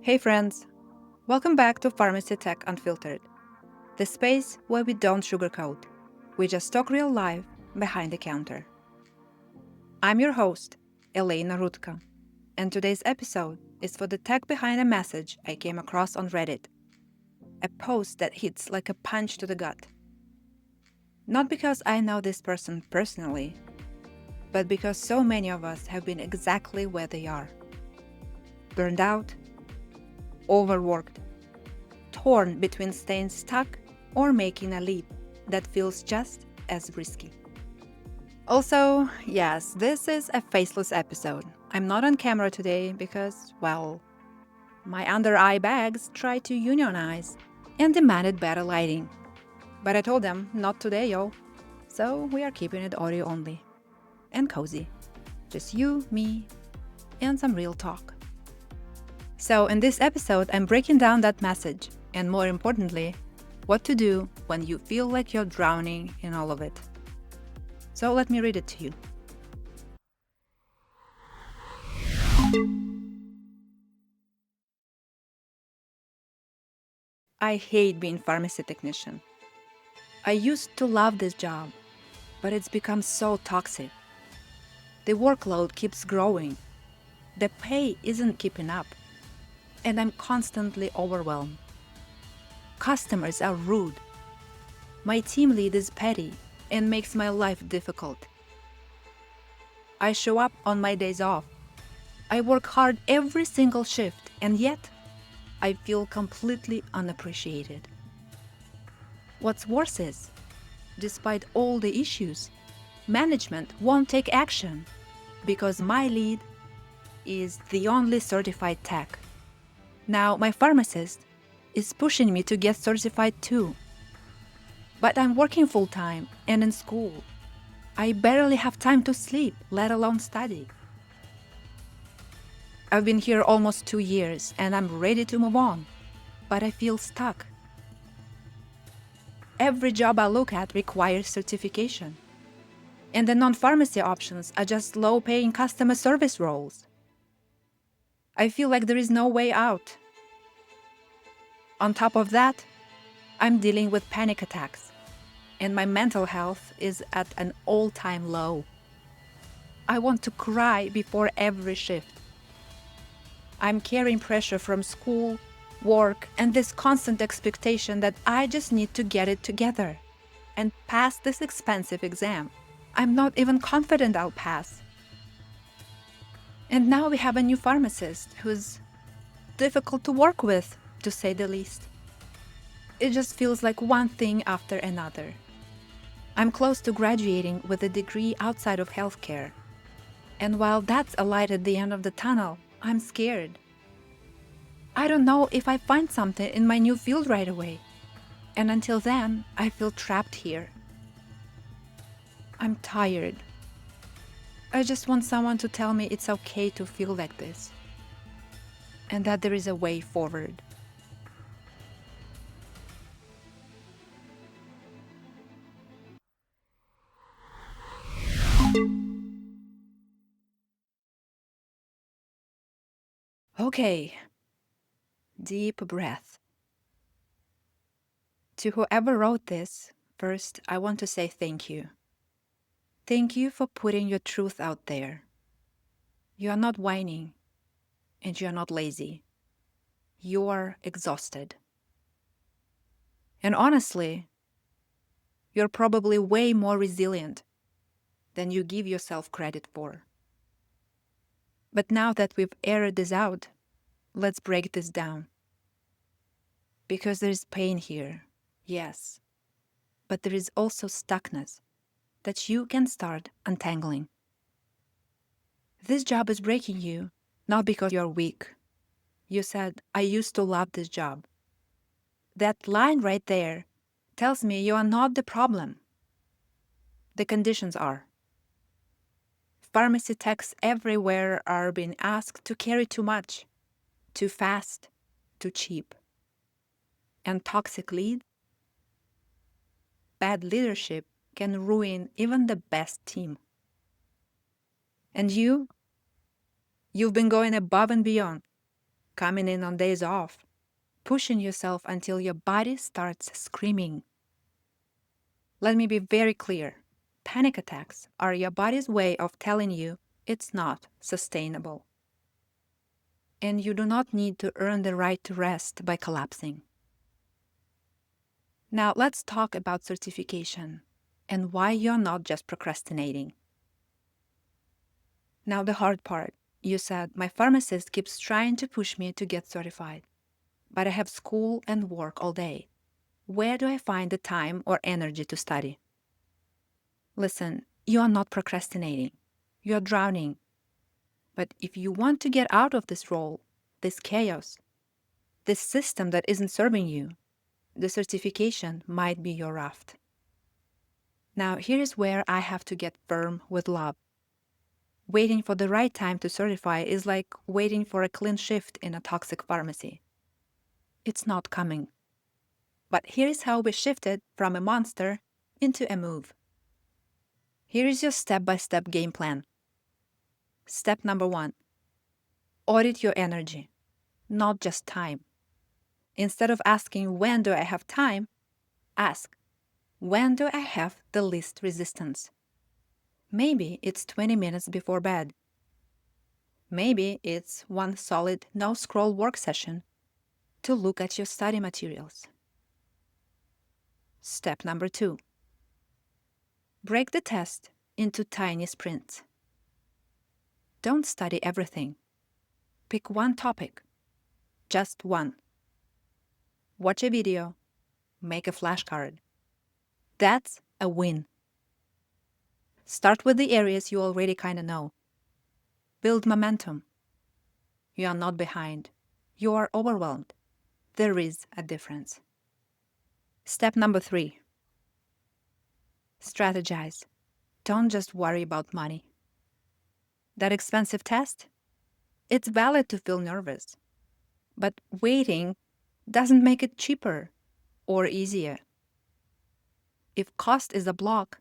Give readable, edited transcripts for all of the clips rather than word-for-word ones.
Hey friends, welcome back to Pharmacy Tech Unfiltered, the space where we don't sugarcoat, we just talk real life behind the counter. I'm your host, Elena Rutka, and today's episode is for the tech behind a message I came across on Reddit, a post that hits like a punch to the gut. Not because I know this person personally, but because so many of us have been exactly where they are. Burned out, overworked, torn between staying stuck or making a leap that feels just as risky. Also, yes, this is a faceless episode. I'm not on camera today because, well, my under eye bags tried to unionize and demanded better lighting. But I told them, not today, yo. So we are keeping it audio only. And cozy. Just you, me, and some real talk. So in this episode, I'm breaking down that message, and more importantly, what to do when you feel like you're drowning in all of it. So let me read it to you. I hate being pharmacy technician. I used to love this job, but it's become so toxic. The workload keeps growing. The pay isn't keeping up, and I'm constantly overwhelmed. Customers are rude. My team lead is petty and makes my life difficult. I show up on my days off. I work hard every single shift, and yet I feel completely unappreciated. What's worse is, despite all the issues, management won't take action because my lead is the only certified tech. Now my pharmacist is pushing me to get certified too. But I'm working full-time and in school. I barely have time to sleep, let alone study. I've been here almost 2 years and I'm ready to move on, but I feel stuck. Every job I look at requires certification. And the non-pharmacy options are just low-paying customer service roles. I feel like there is no way out. On top of that, I'm dealing with panic attacks, and my mental health is at an all-time low. I want to cry before every shift. I'm carrying pressure from school, work, and this constant expectation that I just need to get it together and pass this expensive exam. I'm not even confident I'll pass. And now we have a new pharmacist who's difficult to work with, to say the least. It just feels like one thing after another. I'm close to graduating with a degree outside of healthcare. And while that's a light at the end of the tunnel, I'm scared. I don't know if I find something in my new field right away. And until then, I feel trapped here. I'm tired. I just want someone to tell me it's okay to feel like this. And that there is a way forward. Okay. Deep breath. To whoever wrote this, first, I want to say thank you. Thank you for putting your truth out there. You are not whining, and you are not lazy. You are exhausted. And honestly, you're probably way more resilient than you give yourself credit for. But now that we've aired this out, let's break this down. Because there is pain here, yes, but there is also stuckness that you can start untangling. This job is breaking you, not because you're weak. You said, I used to love this job. That line right there tells me you are not the problem. The conditions are. Pharmacy techs everywhere are being asked to carry too much, too fast, too cheap. And toxic lead? Bad leadership can ruin even the best team. And you've been going above and beyond. coming in on days off, pushing yourself until your body starts screaming. Let me be very clear. Panic attacks are your body's way of telling you it's not sustainable. And you do not need to earn the right to rest by collapsing. Now let's talk about certification and why you're not just procrastinating. Now the hard part. You said, my pharmacist keeps trying to push me to get certified, but I have school and work all day. Where do I find the time or energy to study? Listen, you are not procrastinating. You are drowning. But if you want to get out of this role, this chaos, this system that isn't serving you, the certification might be your raft. Now, here's where I have to get firm with love. Waiting for the right time to certify is like waiting for a clean shift in a toxic pharmacy. It's not coming. But here's how we shifted from a monster into a move. Here is your step-by-step game plan. Step number 1. Audit your energy, not just time. Instead of asking, when do I have time? Ask, when do I have the least resistance? Maybe it's 20 minutes before bed. Maybe it's one solid no-scroll work session to look at your study materials. Step number 2. Break the test into tiny sprints. Don't study everything. Pick one topic, just one. Watch a video, make a flashcard. That's a win. Start with the areas you already kind of know. Build momentum. You are not behind. You are overwhelmed. There is a difference. Step number 3. Strategize. Don't just worry about money. That expensive test? It's valid to feel nervous. But waiting doesn't make it cheaper or easier. If cost is a block,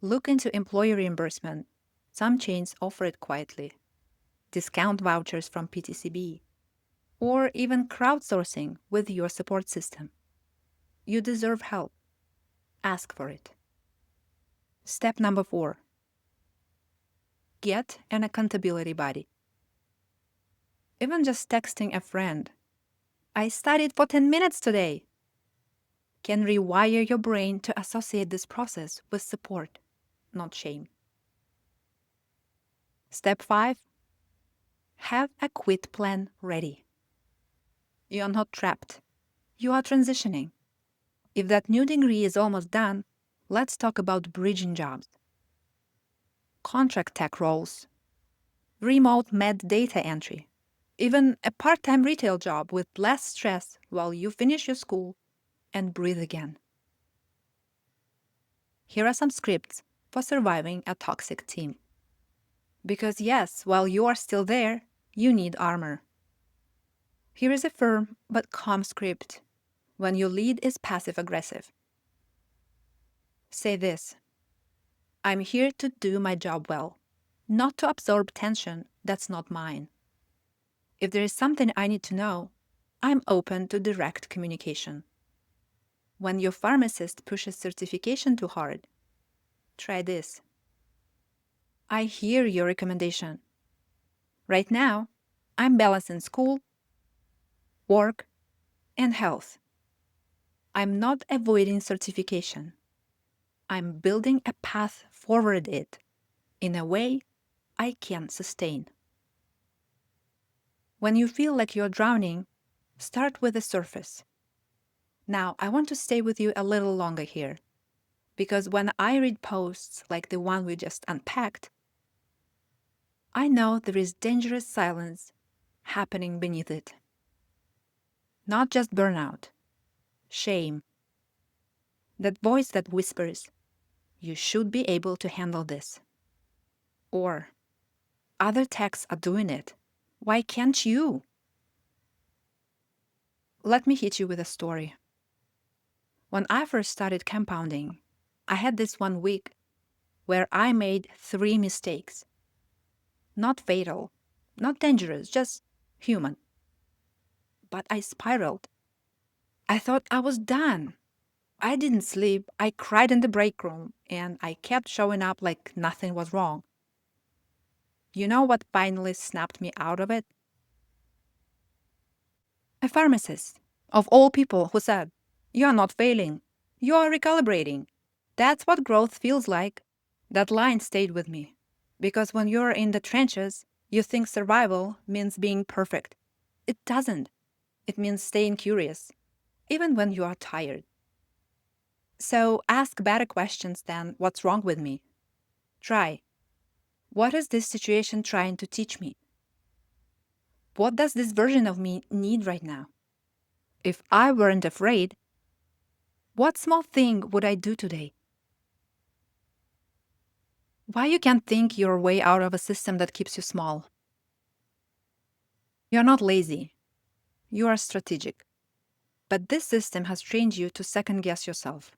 look into employee reimbursement. Some chains offer it quietly. Discount vouchers from PTCB, or even crowdsourcing with your support system. You deserve help. Ask for it. Step number 4. Get an accountability buddy. Even just texting a friend, I studied for 10 minutes today, can rewire your brain to associate this process with support, not shame. Step 5. Have a quit plan ready. You are not trapped. You are transitioning. If that new degree is almost done, let's talk about bridging jobs. Contract tech roles, remote med data entry, even a part-time retail job with less stress while you finish your school and breathe again. Here are some scripts for surviving a toxic team. Because yes, while you are still there, you need armor. Here is a firm but calm script when your lead is passive-aggressive. Say this: I'm here to do my job well, not to absorb tension that's not mine. If there is something I need to know, I'm open to direct communication. When your pharmacist pushes certification too hard, try this. I hear your recommendation. Right now, I'm balancing school, work, and health. I'm not avoiding certification. I'm building a path forward it in a way I can sustain. When you feel like you're drowning, start with the surface. Now, I want to stay with you a little longer here, because when I read posts like the one we just unpacked, I know there is dangerous silence happening beneath it. Not just burnout, shame. That voice that whispers, you should be able to handle this. Or, other techs are doing it. Why can't you? Let me hit you with a story. When I first started compounding, I had this one week where I made 3 mistakes. Not fatal, not dangerous, just human. but I spiraled. I thought I was done. I didn't sleep, I cried in the break room, and I kept showing up like nothing was wrong. You know what finally snapped me out of it? A pharmacist, of all people, who said, "You're not failing, you're recalibrating." That's what growth feels like. That line stayed with me. Because when you're in the trenches, you think survival means being perfect. It doesn't. It means staying curious, even when you are tired. So ask better questions than "what's wrong with me?" Try, "what is this situation trying to teach me? What does this version of me need right now? If I weren't afraid, what small thing would I do today?" Why you can't think your way out of a system that keeps you small? You're not lazy. You are strategic. But this system has trained you to second guess yourself.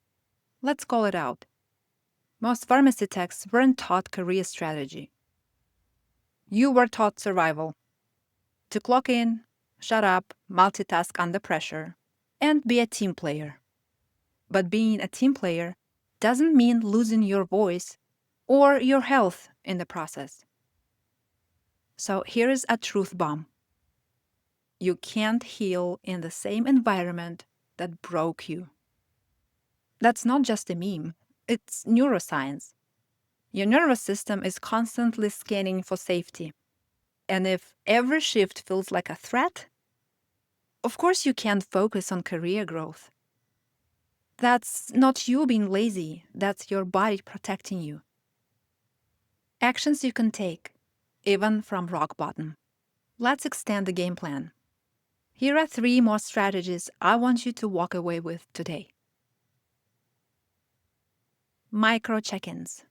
Let's call it out. Most pharmacy techs weren't taught career strategy. You were taught survival. To clock in, shut up, multitask under pressure, and be a team player. But being a team player doesn't mean losing your voice or your health in the process. So here is a truth bomb. You can't heal in the same environment that broke you. That's not just a meme, it's neuroscience. Your nervous system is constantly scanning for safety. And if every shift feels like a threat, of course you can't focus on career growth. That's not you being lazy, that's your body protecting you. Actions you can take, even from rock bottom. Let's extend the game plan. Here are 3 more strategies I want you to walk away with today. Micro check-ins.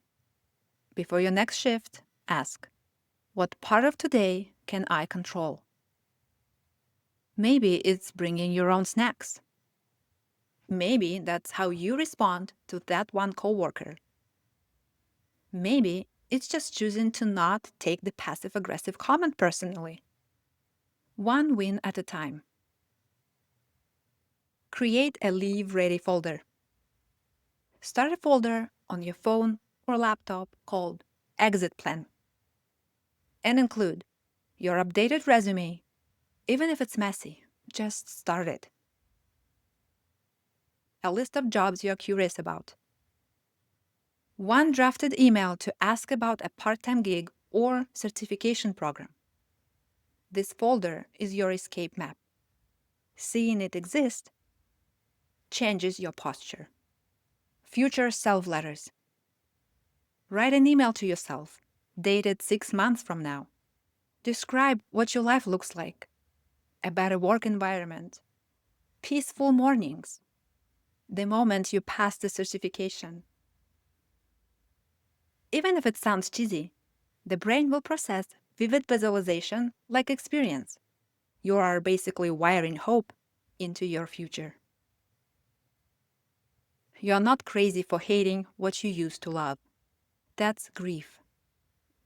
Before your next shift, ask, what part of today can I control? Maybe it's bringing your own snacks. Maybe that's how you respond to that one coworker. Maybe it's just choosing to not take the passive-aggressive comment personally. One win at a time. Create a leave-ready folder. Start a folder on your phone or laptop called Exit Plan. And include your updated resume. Even if it's messy, just start it. A list of jobs you're curious about. One drafted email to ask about a part-time gig or certification program. This folder is your escape map. Seeing it exist changes your posture. Future self letters. Write an email to yourself, dated 6 months from now. Describe what your life looks like. A better work environment. Peaceful mornings. The moment you pass the certification. Even if it sounds cheesy, the brain will process vivid visualization like experience. You are basically wiring hope into your future. You are not crazy for hating what you used to love. That's grief.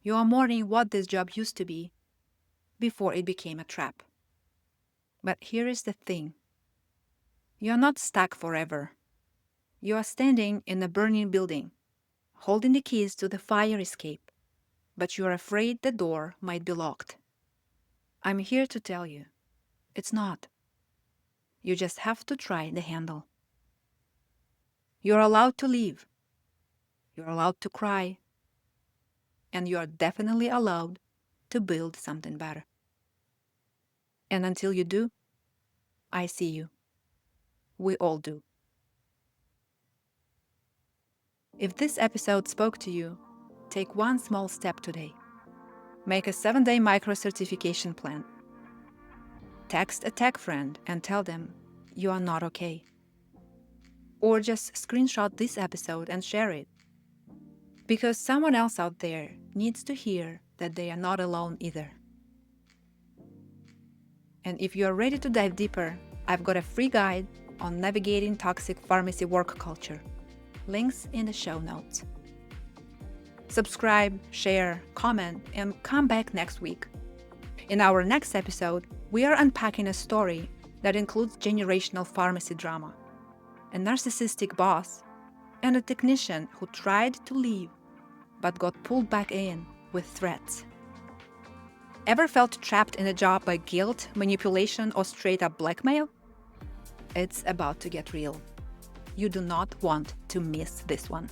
You are mourning what this job used to be before it became a trap. But here is the thing. You are not stuck forever. You are standing in a burning building, holding the keys to the fire escape, but you are afraid the door might be locked. I'm here to tell you, it's not. You just have to try the handle. You're allowed to leave. You're allowed to cry. And you are definitely allowed to build something better. And until you do, I see you. We all do. If this episode spoke to you, take one small step today. Make a 7-day micro-certification plan. Text a tech friend and tell them you are not okay. Or just screenshot this episode and share it. Because someone else out there needs to hear that they are not alone either. And if you are ready to dive deeper, I've got a free guide on navigating toxic pharmacy work culture. Links in the show notes. Subscribe, share, comment, and come back next week. In our next episode, we are unpacking a story that includes generational pharmacy drama, a narcissistic boss, and a technician who tried to leave but got pulled back in with threats. Ever felt trapped in a job by guilt, manipulation, or straight-up blackmail? It's about to get real. You do not want to miss this one.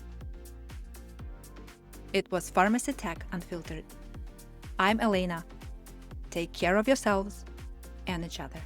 It was Pharmacy Tech Unfiltered. I'm Elena. Take care of yourselves and each other.